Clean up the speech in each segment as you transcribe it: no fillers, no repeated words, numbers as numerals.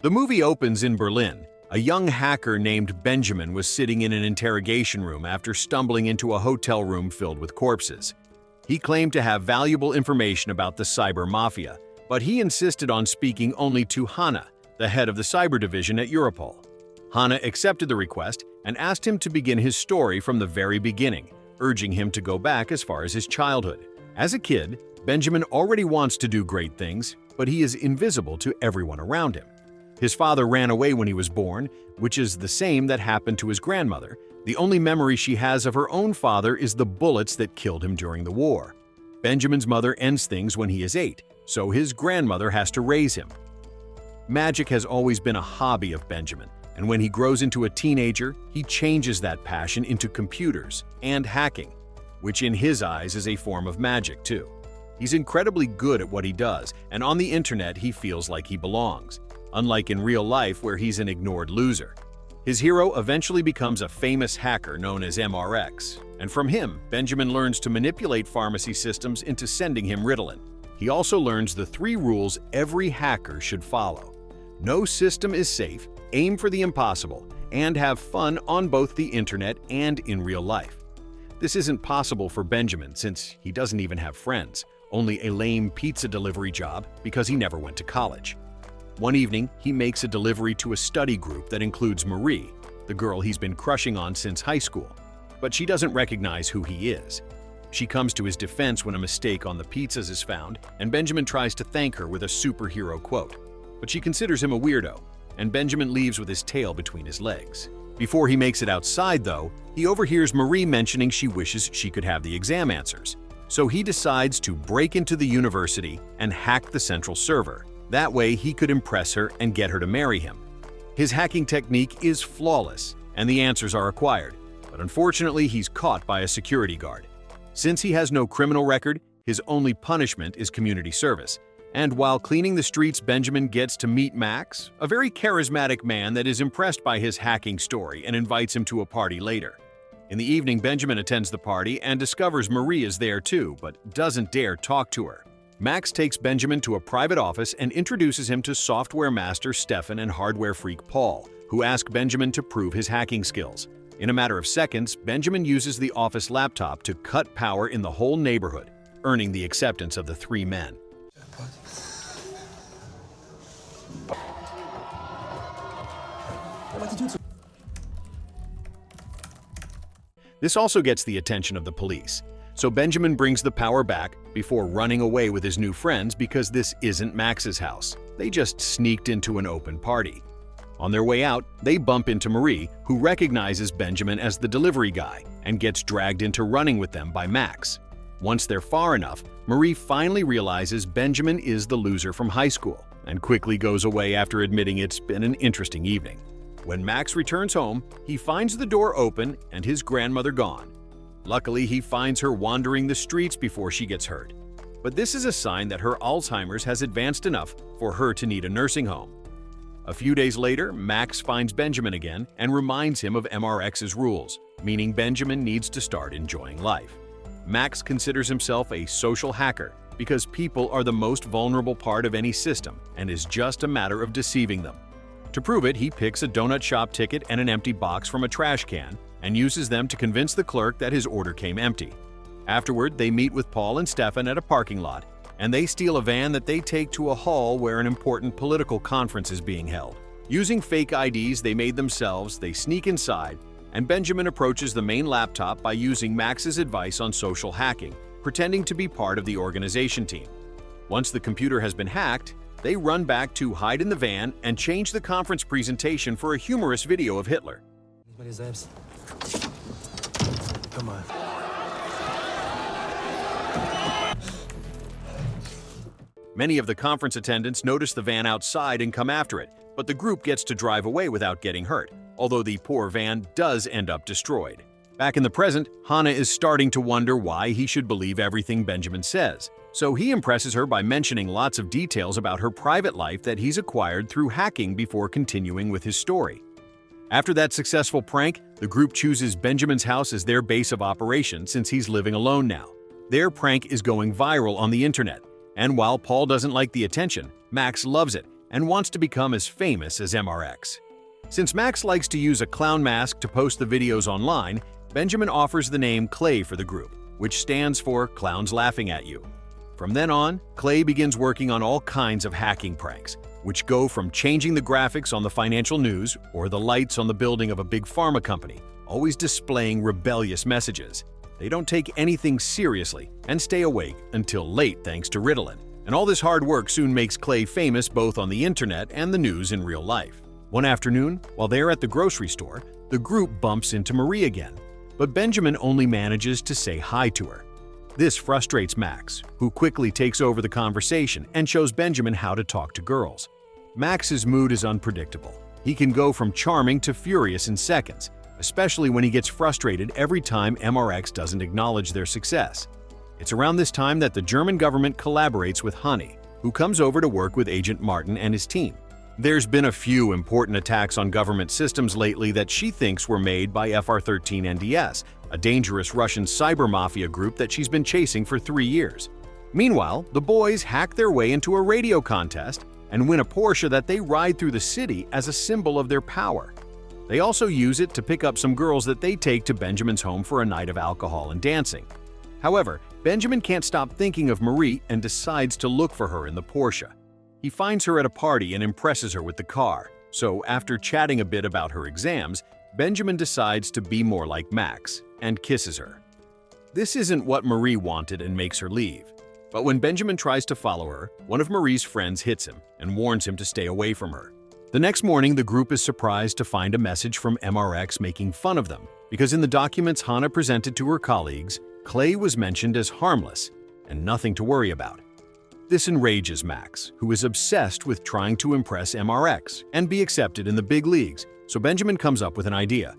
The movie opens in Berlin. A young hacker named Benjamin was sitting in an interrogation room after stumbling into a hotel room filled with corpses. He claimed to have valuable information about the cyber mafia, but he insisted on speaking only to Hanna, the head of the cyber division at Europol. Hanna accepted the request and asked him to begin his story from the very beginning, urging him to go back as far as his childhood. As a kid, Benjamin already wants to do great things, but he is invisible to everyone around him. His father ran away when he was born, which is the same that happened to his grandmother. The only memory she has of her own father is the bullets that killed him during the war. Benjamin's mother ends things when he is 8, so his grandmother has to raise him. Magic has always been a hobby of Benjamin, and when he grows into a teenager, he changes that passion into computers and hacking, which in his eyes is a form of magic too. He's incredibly good at what he does, and on the internet he feels like he belongs, unlike in real life where he's an ignored loser. His hero eventually becomes a famous hacker known as MRX, and from him, Benjamin learns to manipulate pharmacy systems into sending him Ritalin. He also learns the 3 rules every hacker should follow. No system is safe, aim for the impossible, and have fun on both the internet and in real life. This isn't possible for Benjamin since he doesn't even have friends, only a lame pizza delivery job because he never went to college. One evening, he makes a delivery to a study group that includes Marie, the girl he's been crushing on since high school, but she doesn't recognize who he is. She comes to his defense when a mistake on the pizzas is found, and Benjamin tries to thank her with a superhero quote. But she considers him a weirdo, and Benjamin leaves with his tail between his legs. Before he makes it outside, though, he overhears Marie mentioning she wishes she could have the exam answers. So he decides to break into the university and hack the central server. That way, he could impress her and get her to marry him. His hacking technique is flawless, and the answers are acquired, but unfortunately, he's caught by a security guard. Since he has no criminal record, his only punishment is community service. And while cleaning the streets, Benjamin gets to meet Max, a very charismatic man that is impressed by his hacking story and invites him to a party later. In the evening, Benjamin attends the party and discovers Marie is there too, but doesn't dare talk to her. Max takes Benjamin to a private office and introduces him to software master Stefan and hardware freak Paul, who ask Benjamin to prove his hacking skills. In a matter of seconds, Benjamin uses the office laptop to cut power in the whole neighborhood, earning the acceptance of the 3 men. This also gets the attention of the police, so Benjamin brings the power back before running away with his new friends because this isn't Max's house. They just sneaked into an open party. On their way out, they bump into Marie, who recognizes Benjamin as the delivery guy and gets dragged into running with them by Max. Once they're far enough, Marie finally realizes Benjamin is the loser from high school and quickly goes away after admitting it's been an interesting evening. When Max returns home, he finds the door open and his grandmother gone. Luckily, he finds her wandering the streets before she gets hurt. But this is a sign that her Alzheimer's has advanced enough for her to need a nursing home. A few days later, Max finds Benjamin again and reminds him of MRX's rules, meaning Benjamin needs to start enjoying life. Max considers himself a social hacker because people are the most vulnerable part of any system and is just a matter of deceiving them. To prove it, he picks a donut shop ticket and an empty box from a trash can and uses them to convince the clerk that his order came empty. Afterward, they meet with Paul and Stefan at a parking lot, and they steal a van that they take to a hall where an important political conference is being held. Using fake IDs they made themselves, they sneak inside, and Benjamin approaches the main laptop by using Max's advice on social hacking, pretending to be part of the organization team. Once the computer has been hacked, they run back to hide in the van and change the conference presentation for a humorous video of Hitler. Come on. Many of the conference attendants notice the van outside and come after it, but the group gets to drive away without getting hurt, although the poor van does end up destroyed. Back in the present, Hanna is starting to wonder why he should believe everything Benjamin says, so he impresses her by mentioning lots of details about her private life that he's acquired through hacking before continuing with his story. After that successful prank, the group chooses Benjamin's house as their base of operations since he's living alone now. Their prank is going viral on the internet, and while Paul doesn't like the attention, Max loves it and wants to become as famous as MRX. Since Max likes to use a clown mask to post the videos online, Benjamin offers the name Clay for the group, which stands for Clowns Laughing at You. From then on, Clay begins working on all kinds of hacking pranks, which go from changing the graphics on the financial news or the lights on the building of a big pharma company, always displaying rebellious messages. They don't take anything seriously and stay awake until late thanks to Ritalin. And all this hard work soon makes Clay famous both on the internet and the news in real life. One afternoon, while they're at the grocery store, the group bumps into Marie again, but Benjamin only manages to say hi to her. This frustrates Max, who quickly takes over the conversation and shows Benjamin how to talk to girls. Max's mood is unpredictable. He can go from charming to furious in seconds, especially when he gets frustrated every time MRX doesn't acknowledge their success. It's around this time that the German government collaborates with Hani, who comes over to work with Agent Martin and his team. There's been a few important attacks on government systems lately that she thinks were made by FR-13 NDS, a dangerous Russian cyber mafia group that she's been chasing for 3 years. Meanwhile, the boys hack their way into a radio contest and win a Porsche that they ride through the city as a symbol of their power. They also use it to pick up some girls that they take to Benjamin's home for a night of alcohol and dancing. However, Benjamin can't stop thinking of Marie and decides to look for her in the Porsche. He finds her at a party and impresses her with the car, so after chatting a bit about her exams, Benjamin decides to be more like Max and kisses her. This isn't what Marie wanted and makes her leave. But when Benjamin tries to follow her, one of Marie's friends hits him and warns him to stay away from her. The next morning, the group is surprised to find a message from MRX making fun of them, because in the documents Hannah presented to her colleagues, Clay was mentioned as harmless and nothing to worry about. This enrages Max, who is obsessed with trying to impress MRX and be accepted in the big leagues, so Benjamin comes up with an idea.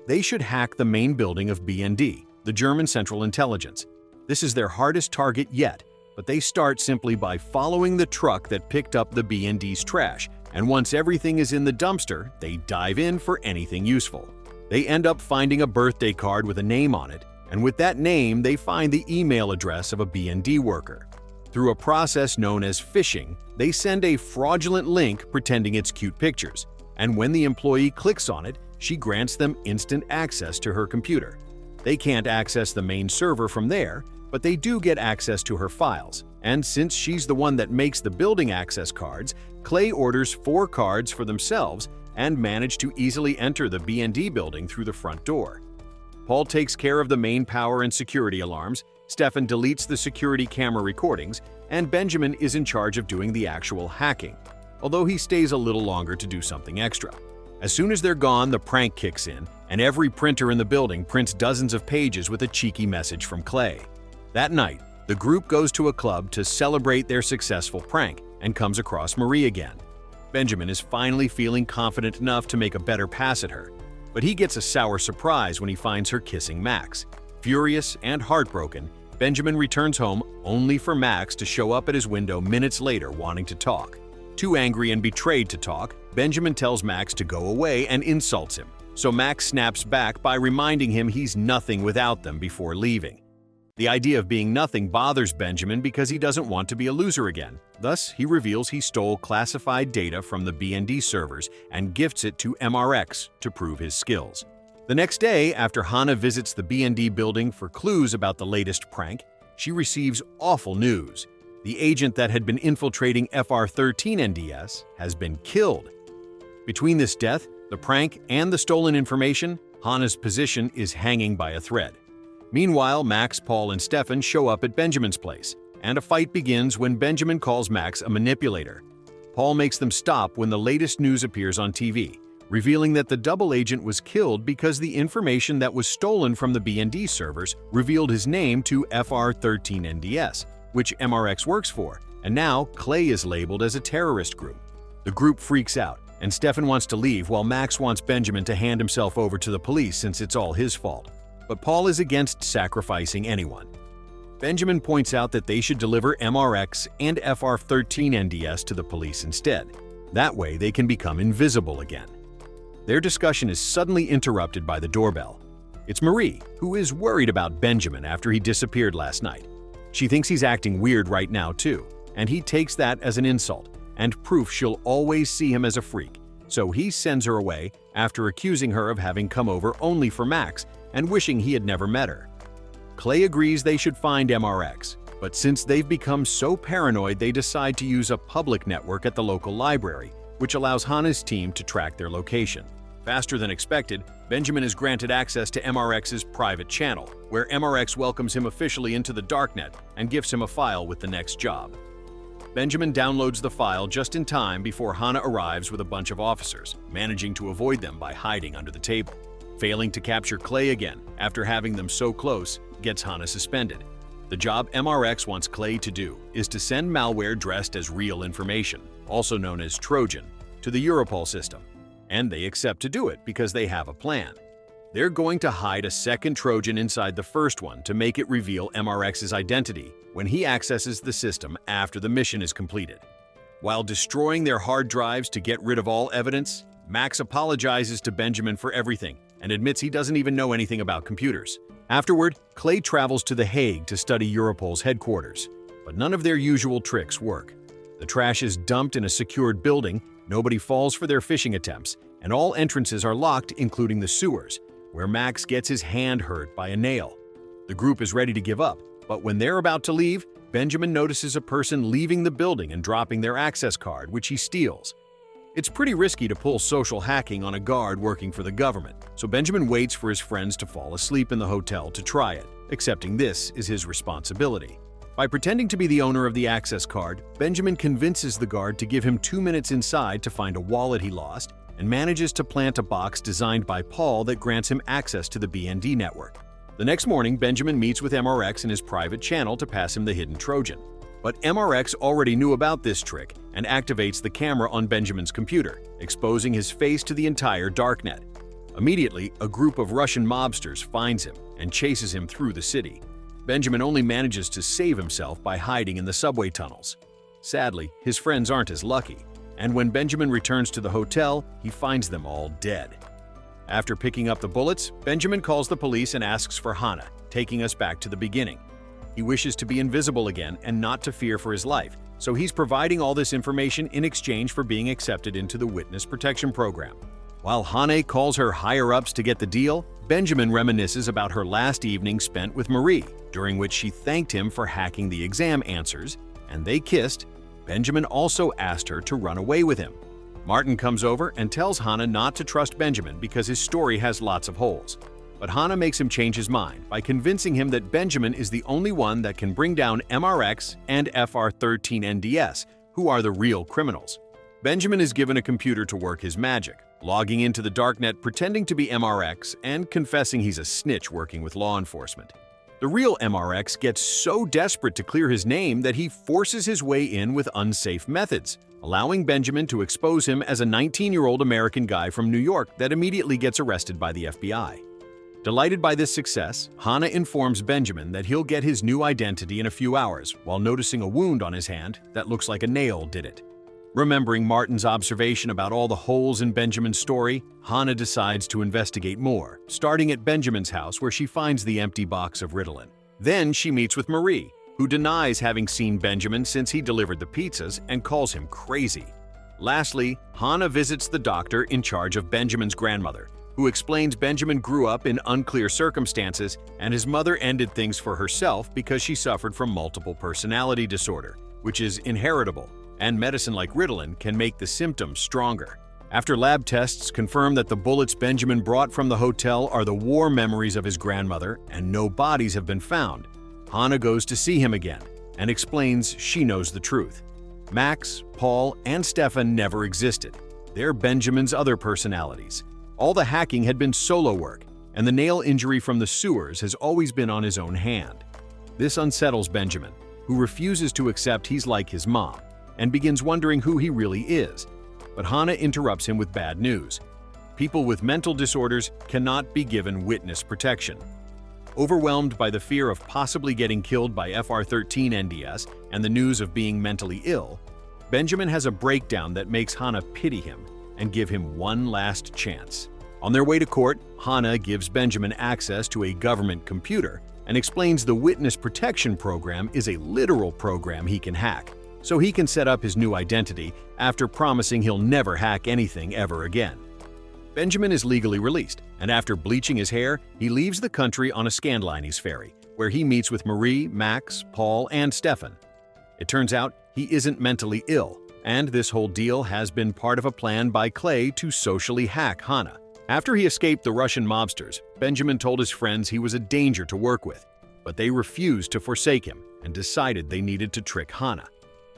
They should hack the main building of BND, the German Central Intelligence. This is their hardest target yet, but they start simply by following the truck that picked up the BND's trash, and once everything is in the dumpster, they dive in for anything useful. They end up finding a birthday card with a name on it, and with that name, they find the email address of a BND worker. Through a process known as phishing, they send a fraudulent link pretending it's cute pictures, and when the employee clicks on it, she grants them instant access to her computer. They can't access the main server from there, but they do get access to her files, and since she's the one that makes the building access cards, Clay orders 4 cards for themselves and manage to easily enter the BND building through the front door. Paul takes care of the main power and security alarms, Stefan deletes the security camera recordings, and Benjamin is in charge of doing the actual hacking, although he stays a little longer to do something extra. As soon as they're gone, the prank kicks in, and every printer in the building prints dozens of pages with a cheeky message from Clay. That night, the group goes to a club to celebrate their successful prank and comes across Marie again. Benjamin is finally feeling confident enough to make a better pass at her, but he gets a sour surprise when he finds her kissing Max. Furious and heartbroken, Benjamin returns home only for Max to show up at his window minutes later wanting to talk. Too angry and betrayed to talk, Benjamin tells Max to go away and insults him, so Max snaps back by reminding him he's nothing without them before leaving. The idea of being nothing bothers Benjamin because he doesn't want to be a loser again. Thus, he reveals he stole classified data from the BND servers and gifts it to MRX to prove his skills. The next day, after Hannah visits the BND building for clues about the latest prank, she receives awful news. The agent that had been infiltrating FR-13 NDS has been killed. Between this death, the prank, and the stolen information, Hannah's position is hanging by a thread. Meanwhile, Max, Paul, and Stefan show up at Benjamin's place, and a fight begins when Benjamin calls Max a manipulator. Paul makes them stop when the latest news appears on TV, revealing that the double agent was killed because the information that was stolen from the BND servers revealed his name to FR-13 NDS, which MRX works for, and now Clay is labeled as a terrorist group. The group freaks out, and Stefan wants to leave while Max wants Benjamin to hand himself over to the police since it's all his fault. But Paul is against sacrificing anyone. Benjamin points out that they should deliver MRX and FR-13 NDS to the police instead. That way they can become invisible again. Their discussion is suddenly interrupted by the doorbell. It's Marie, who is worried about Benjamin after he disappeared last night. She thinks he's acting weird right now too, and he takes that as an insult and proof she'll always see him as a freak, so he sends her away after accusing her of having come over only for Max and wishing he had never met her. Clay agrees they should find MRX, but since they've become so paranoid, they decide to use a public network at the local library, which allows Hana's team to track their location. Faster than expected, Benjamin is granted access to MRX's private channel, where MRX welcomes him officially into the darknet and gives him a file with the next job. Benjamin downloads the file just in time before Hana arrives with a bunch of officers, managing to avoid them by hiding under the table. Failing to capture Clay again after having them so close gets Hana suspended. The job MRX wants Clay to do is to send malware dressed as real information, also known as Trojan, to the Europol system. And they accept to do it because they have a plan. They're going to hide a second Trojan inside the first one to make it reveal MRX's identity when he accesses the system after the mission is completed. While destroying their hard drives to get rid of all evidence, Max apologizes to Benjamin for everything and admits he doesn't even know anything about computers. Afterward, Clay travels to The Hague to study Europol's headquarters, but none of their usual tricks work. The trash is dumped in a secured building, nobody falls for their phishing attempts, and all entrances are locked, including the sewers, where Max gets his hand hurt by a nail. The group is ready to give up, but when they're about to leave, Benjamin notices a person leaving the building and dropping their access card, which he steals. It's pretty risky to pull social hacking on a guard working for the government, so Benjamin waits for his friends to fall asleep in the hotel to try it, accepting this is his responsibility. By pretending to be the owner of the access card, Benjamin convinces the guard to give him 2 minutes inside to find a wallet he lost and manages to plant a box designed by Paul that grants him access to the BND network. The next morning, Benjamin meets with MRX in his private channel to pass him the hidden Trojan. But MRX already knew about this trick and activates the camera on Benjamin's computer, exposing his face to the entire darknet. Immediately, a group of Russian mobsters finds him and chases him through the city. Benjamin only manages to save himself by hiding in the subway tunnels. Sadly, his friends aren't as lucky, and when Benjamin returns to the hotel, he finds them all dead. After picking up the bullets, Benjamin calls the police and asks for Hana, taking us back to the beginning. He wishes to be invisible again and not to fear for his life, so he's providing all this information in exchange for being accepted into the Witness Protection Program. While Hana calls her higher-ups to get the deal, Benjamin reminisces about her last evening spent with Marie, during which she thanked him for hacking the exam answers, and they kissed. Benjamin also asked her to run away with him. Martin comes over and tells Hana not to trust Benjamin because his story has lots of holes. But Hana makes him change his mind by convincing him that Benjamin is the only one that can bring down MRX and FR13NDS, who are the real criminals. Benjamin is given a computer to work his magic, logging into the darknet pretending to be MRX and confessing he's a snitch working with law enforcement. The real MRX gets so desperate to clear his name that he forces his way in with unsafe methods, allowing Benjamin to expose him as a 19-year-old American guy from New York that immediately gets arrested by the FBI. Delighted by this success, Hana informs Benjamin that he'll get his new identity in a few hours while noticing a wound on his hand that looks like a nail did it. Remembering Martin's observation about all the holes in Benjamin's story, Hana decides to investigate more, starting at Benjamin's house where she finds the empty box of Ritalin. Then she meets with Marie, who denies having seen Benjamin since he delivered the pizzas and calls him crazy. Lastly, Hana visits the doctor in charge of Benjamin's grandmother, who explains Benjamin grew up in unclear circumstances and his mother ended things for herself because she suffered from multiple personality disorder, which is inheritable, and medicine like Ritalin can make the symptoms stronger. After lab tests confirm that the bullets Benjamin brought from the hotel are the war memories of his grandmother and no bodies have been found, Hana goes to see him again and explains she knows the truth. Max, Paul, and Stefan never existed. They're Benjamin's other personalities. All the hacking had been solo work, and the nail injury from the sewers has always been on his own hand. This unsettles Benjamin, who refuses to accept he's like his mom, and begins wondering who he really is. But Hana interrupts him with bad news. People with mental disorders cannot be given witness protection. Overwhelmed by the fear of possibly getting killed by FR13NDS and the news of being mentally ill, Benjamin has a breakdown that makes Hana pity him and give him one last chance. On their way to court, Hana gives Benjamin access to a government computer and explains the Witness Protection Program is a literal program he can hack. so he can set up his new identity after promising he'll never hack anything ever again. Benjamin is legally released, and after bleaching his hair, he leaves the country on a Scandlines ferry, where he meets with Marie, Max, Paul, and Stefan. It turns out he isn't mentally ill, and this whole deal has been part of a plan by Clay to socially hack Hannah. After he escaped the Russian mobsters, Benjamin told his friends he was a danger to work with, but they refused to forsake him and decided they needed to trick Hannah.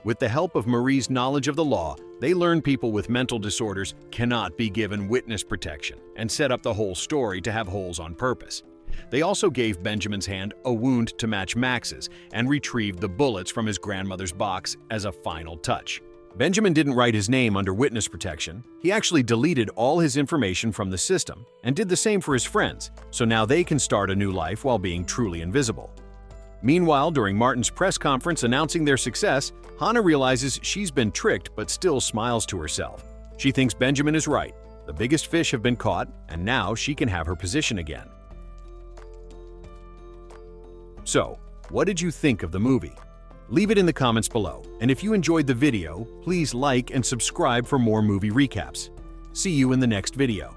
With the help of Marie's knowledge of the law, they learned people with mental disorders cannot be given witness protection and set up the whole story to have holes on purpose. They also gave Benjamin's hand a wound to match Max's and retrieved the bullets from his grandmother's box as a final touch. Benjamin didn't write his name under witness protection. He actually deleted all his information from the system and did the same for his friends, so now they can start a new life while being truly invisible. Meanwhile, during Martin's press conference announcing their success, Hannah realizes she's been tricked but still smiles to herself. She thinks Benjamin is right. The biggest fish have been caught, and now she can have her position again. So, what did you think of the movie? Leave it in the comments below, and if you enjoyed the video, please like and subscribe for more movie recaps. See you in the next video.